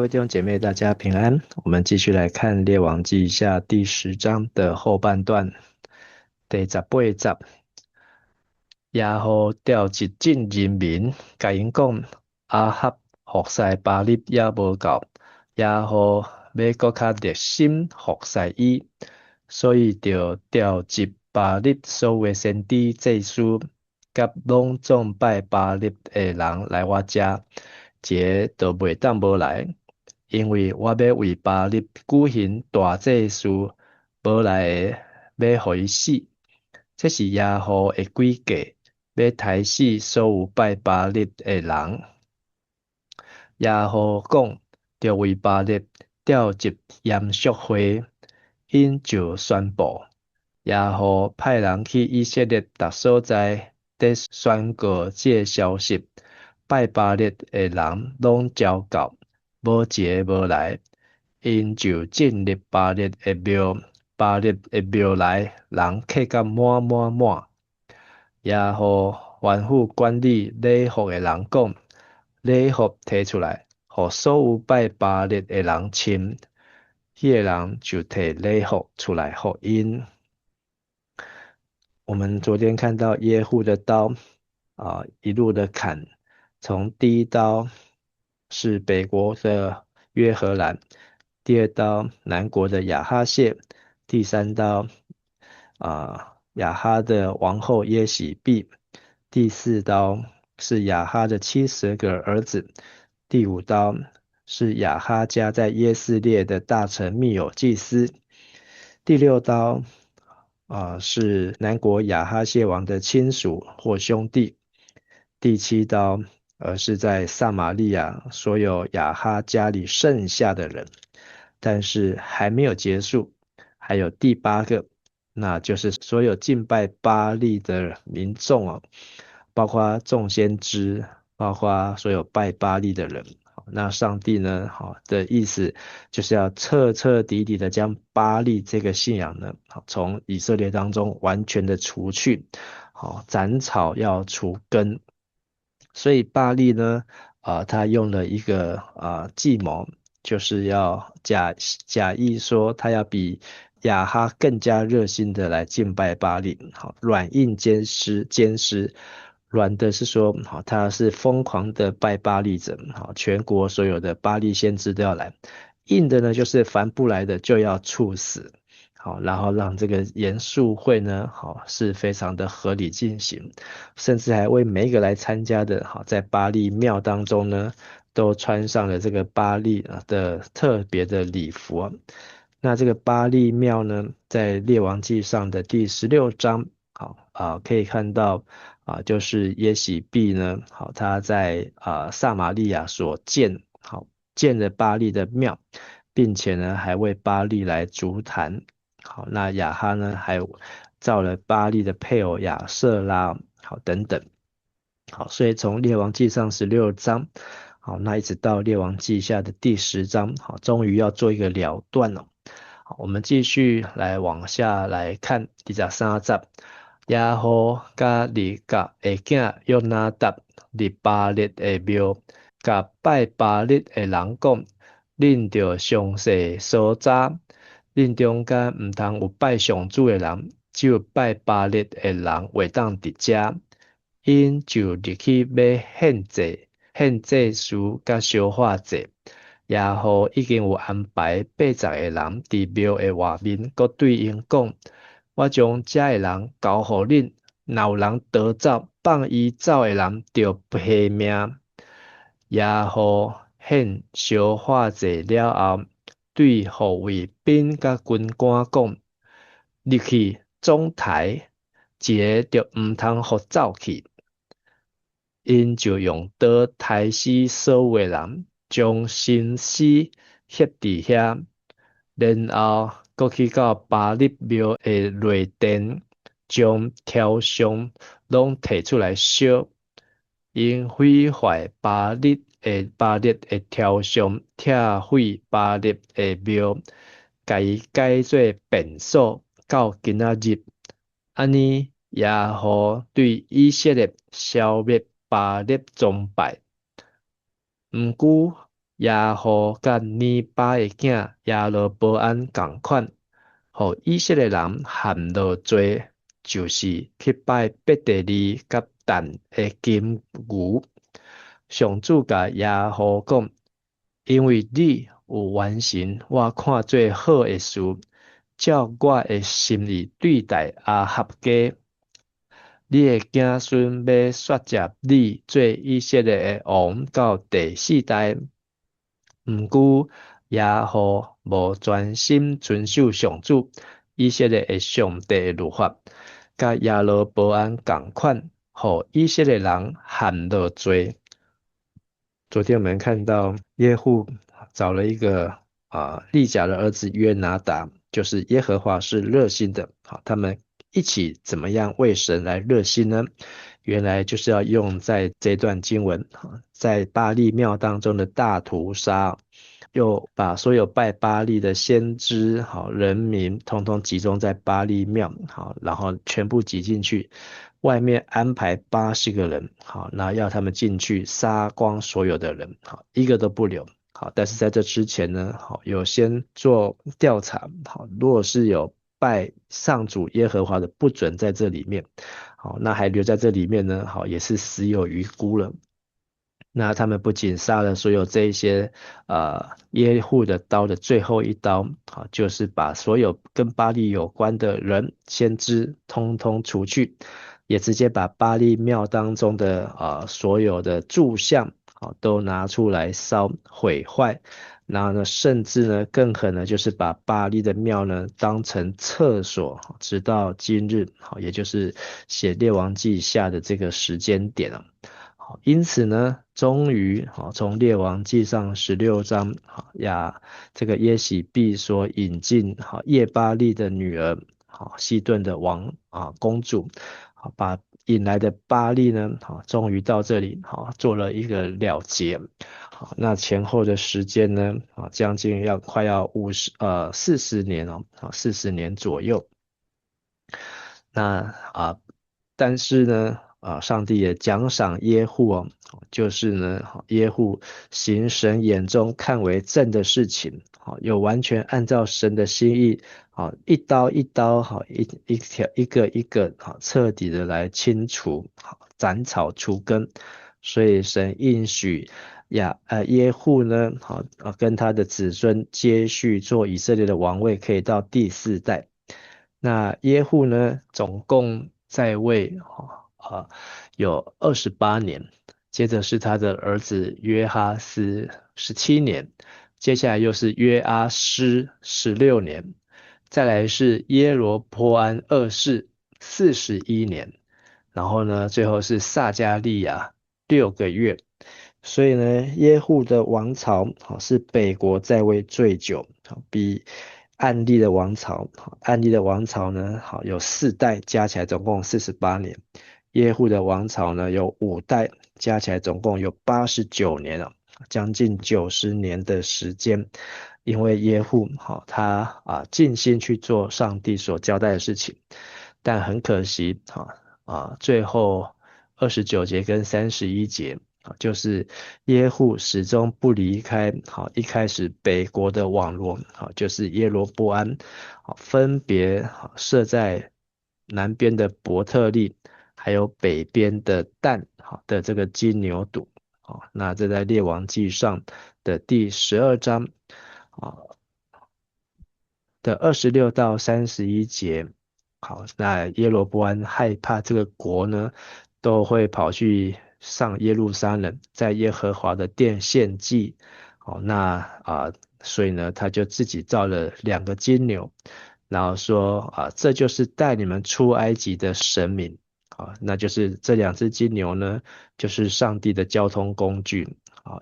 位弟兄姐妹，大家平安。我们继续来看《列王记下》第10章的后半段，第18节。耶和调集进人民，甲因讲：阿哈服侍巴力也无够，耶和要搁较热心服侍伊，所以就调集巴力所有先知祭司，甲拢总拜巴力的人来我遮，这就袂当无来。因为我要为巴力举行大祭司，无来的要互伊死。这是耶和的规矩，要杀死所有拜巴力的人。耶和讲，着为巴力调集严肃会，因就宣布，耶和派人去以色列各所在，得宣告这消息，拜巴力的人拢招到，无一个无来，因就进入巴力的庙，巴力的庙内人客甲满满满。也互吩咐管理礼服的人讲，礼服摕出来，互所有拜巴力的人穿，迄个人就摕礼服出来互因。我们昨天看到耶户的刀一路的砍，从第一刀是北国的约荷兰，第二刀南国的亚哈谢，第三刀亚哈的王后耶喜毕，第四刀是亚哈的70个儿子，第五刀是亚哈家在耶斯列的大臣密友祭司，第六刀是南国亚哈谢王的亲属或兄弟，第七刀是在撒玛利亚所有亚哈家里剩下的人，但是还没有结束，还有第8个，那就是所有敬拜巴力的民众包括众先知，包括所有拜巴力的人。那上帝呢，的意思就是要彻彻底底的将巴力这个信仰呢，从以色列当中完全的除去，斩草要除根。所以巴力呢，他用了一个计谋，就是要假意说他要比亚哈更加热心的来敬拜巴力，软硬兼施。软的是说，他是疯狂的拜巴力者，全国所有的巴力先知都要来。硬的呢，就是凡不来的就要处死。然后让这个严肃会呢，是非常的合理进行，甚至还为每一个来参加的，在巴力庙当中呢，都穿上了这个巴力的特别的礼服。那这个巴力庙呢，在列王记上的第16章，可以看到就是耶喜毕呢，他在撒玛利亚所建了巴力的庙，并且呢，还为巴力来筑坛。那亚哈呢，还造了巴力的配偶亚瑟拉，等等。所以从列王记上16章，那一直到列王记下的第10章，终于要做一个了断了。我们继续来往下来看第13节。耶和甲利甲的囝约拿达入巴力的庙，甲拜巴力的人讲：恁着详细所查，恁中间毋通有拜上主的人，只有拜巴力的人袂当伫遮。因就入去要献祭司甲烧化祭。耶和已经有安排80个人伫庙的外面，佮对因讲：我将遮个人交互恁，若有人逃走，放伊走的人就赔命。耶和献烧化祭了后，对护卫兵甲军官讲：入去总台，一个就毋通互走去。因就用刀杀死所有的人，将身尸摄伫遐，然后搁去到巴力庙的内殿，将条上拢摕出来烧。因毁坏巴力的条上，拆毁巴力的庙，甲伊改做便所，到今仔日。安尼耶和对以色列消灭巴力宗拜。毋久，耶户甲尼巴的囝耶罗波安共款，互以色列人陷落罪，就是去拜伯特利甲但的金牛。上主甲耶户讲，因为你有完成我看做好的事，照我的心意对待阿合家。你的子孙要刷接你做以色列的王到第四代。毋过，耶户无专心遵守上主以色列的上帝的律法，甲耶罗波安共款，互以色列人陷落罪。昨天我们看到耶户找了一个利甲的儿子约拿达，就是耶和华是热心的。好，他们一起怎么样为神来热心呢？原来就是要用在这段经文，在巴利庙当中的大屠杀，又把所有拜巴利的先知、好人民，通通集中在巴利庙，好，然后全部挤进去。外面安排80个人，好，那要他们进去杀光所有的人，好，一个都不留。好，但是在这之前呢，好，有先做调查，好，如果是有拜上主耶和华的，不准在这里面，好，那还留在这里面呢，好，也是死有余辜了。那他们不仅杀了所有这一些耶户的刀的最后一刀，好，就是把所有跟巴利有关的人、先知通通除去，也直接把巴利庙当中的所有的柱像，好，都拿出来烧毁坏。然后呢，甚至呢更狠的就是把巴利的庙呢当成厕所，直到今日，好，也就是写列王记下的这个时间点了。好，因此呢，终于好从列王记上16章，好这个耶洗必所引进好叶巴利的女儿，好西顿的公主，好把引来的巴利呢，好终于到这里，好做了一个了结。好，那前后的时间呢，将近快要40年哦，好40年左右。那但是呢，上帝也奖赏耶户哦，就是呢，耶户行神眼中看为正的事情，好，又完全按照神的心意，好，一刀一刀，好，一条一个一个，好，彻底的来清除，好，斩草除根，所以神应许耶户呢，好，跟他的子孙接续做以色列的王位，可以到第4代。那耶户呢，总共在位有28年，接着是他的儿子约哈斯17年，接下来又是约阿施16年，再来是耶罗波安2世41年，然后呢，最后是撒迦利亚6个月。所以呢，耶户的王朝是北国在位最久，比暗利的王朝，暗利的王朝呢有4代，加起来总共48年。耶户的王朝呢有5代，加起来总共有89年了，将近90年的时间。因为耶户他尽心去做上帝所交代的事情，但很可惜最后29节跟31节。就是耶户始终不离开一开始北国的网罗，就是耶罗波安，分别设在南边的伯特利，还有北边的但的这个金牛犊，那这在列王记上的第12章的26到31节。好，那耶罗波安害怕这个国呢，都会跑去上耶路撒冷，在耶和华的殿献祭。好，那所以呢，他就自己造了2个金牛，然后说这就是带你们出埃及的神明。那就是这2只金牛呢，就是上帝的交通工具。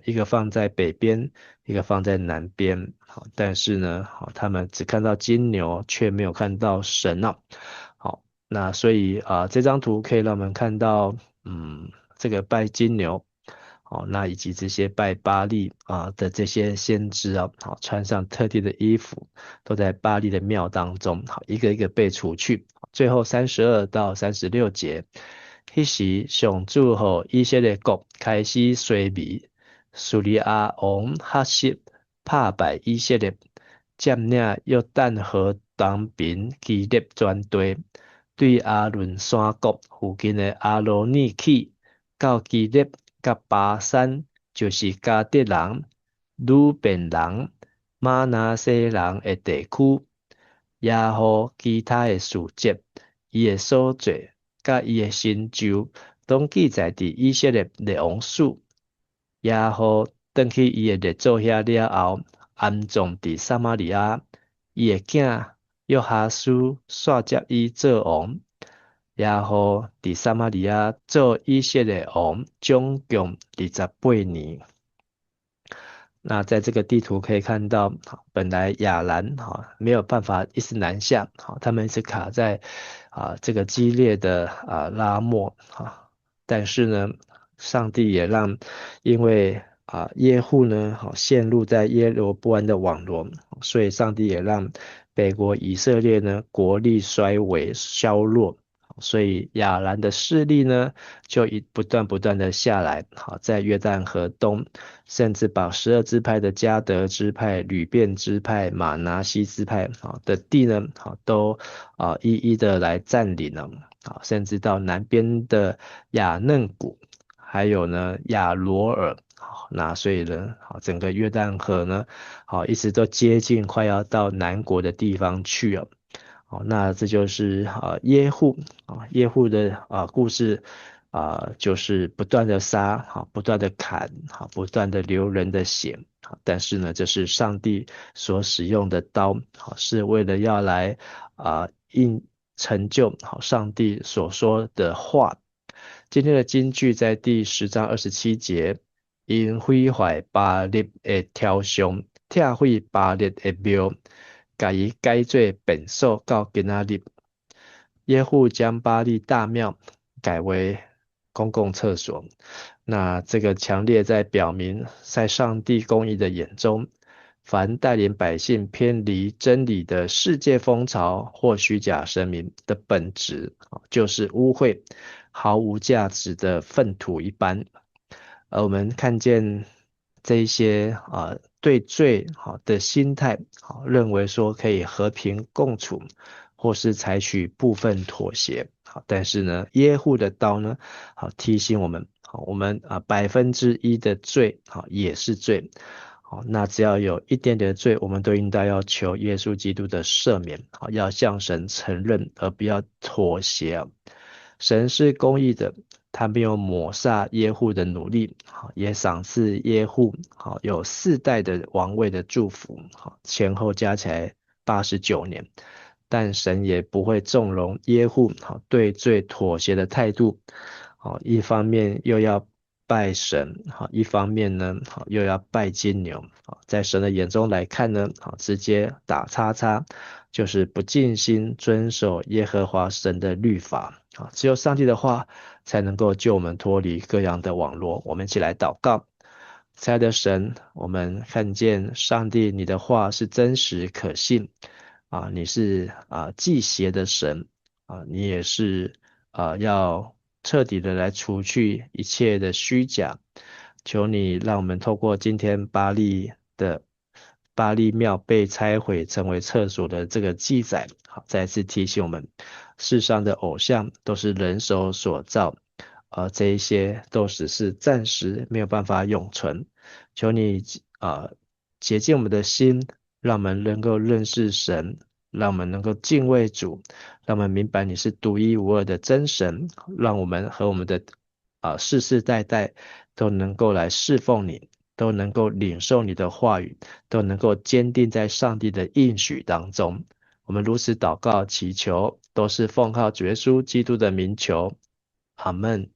一个放在北边，一个放在南边。好，但是呢，他们只看到金牛，却没有看到神啊。好，那所以这张图可以让我们看到，这个拜金牛，好，那以及这些拜巴利的这些先知啊，好，穿上特定的衣服，都在巴利的庙当中，好，一个一个被除去。最后32到36节，迄时上主后以色列国开始衰微，叙利亚王哈什打败以色列，占领约旦河东边基列全地，对阿伦山谷附近的阿罗尼起到基列甲巴山，就是加德人、鲁便人、马拿西人的地区，也互其他的事迹，伊的所做甲伊的成就，拢记载伫以色列列王书。也互转去伊的列祖遐了后，安葬伫撒玛利亚。伊的囝约哈斯煞接伊做王，也互伫撒玛利亚做以色列王，总共28年。那在这个地图可以看到，本来亚兰没有办法一直南下，他们是卡在这个激烈的拉末但是呢，上帝也让因为耶户呢陷入在耶罗波安的网罗，所以上帝也让北国以色列呢国力衰微削弱。所以亚兰的势力呢，就不断的下来，在约旦河东，甚至把12支派的迦得支派、吕便支派、马拿西支派的地呢，都一一的来占领了，甚至到南边的亚嫩谷，还有呢亚罗尔，那所以呢，整个约旦河呢，一直都接近快要到南国的地方去了。那这就是耶户耶户的故事就是不断的杀不断的砍不断的流人的血但是呢，这是上帝所使用的刀是为了要来成就上帝所说的话。今天的金句在第10章27节，因毁坏巴力的雕像，拆毁巴力的庙。甲伊改做便所到今仔日，耶户将巴利大庙改为公共厕所。那这个强烈在表明，在上帝公义的眼中，凡带领百姓偏离真理的世界风潮或虚假神明的本质，就是污秽、毫无价值的粪土一般。而我们看见这一些对罪的心态，认为说可以和平共处，或是采取部分妥协。但是呢，耶户的刀呢，提醒我们，我们1%的罪也是罪。那只要有一点点的罪，我们都应当要求耶稣基督的赦免，要向神承认，而不要妥协。神是公义的，他没有抹煞耶户的努力，也赏赐耶户有4代的王位的祝福，前后加起来89年。但神也不会纵容耶户对罪妥协的态度，一方面又要拜神，一方面呢又要拜金牛，在神的眼中来看呢，直接打叉叉，就是不尽心遵守耶和华神的律法。只有上帝的话才能够救我们脱离各样的网络。我们一起来祷告。亲爱的神，我们看见上帝你的话是真实可信你是忌邪的神你也是要彻底的来除去一切的虚假。求你让我们透过今天巴利庙被拆毁成为厕所的这个记载，再次提醒我们，世上的偶像都是人手所造，而这一些都只是暂时没有办法永存。求你洁净我们的心，让我们能够认识神，让我们能够敬畏主，让我们明白你是独一无二的真神，让我们和我们的世世代代都能够来侍奉你，都能够领受你的话语，都能够坚定在上帝的应许当中。我们如此祷告祈求，都是奉靠主耶稣基督的名求，阿们。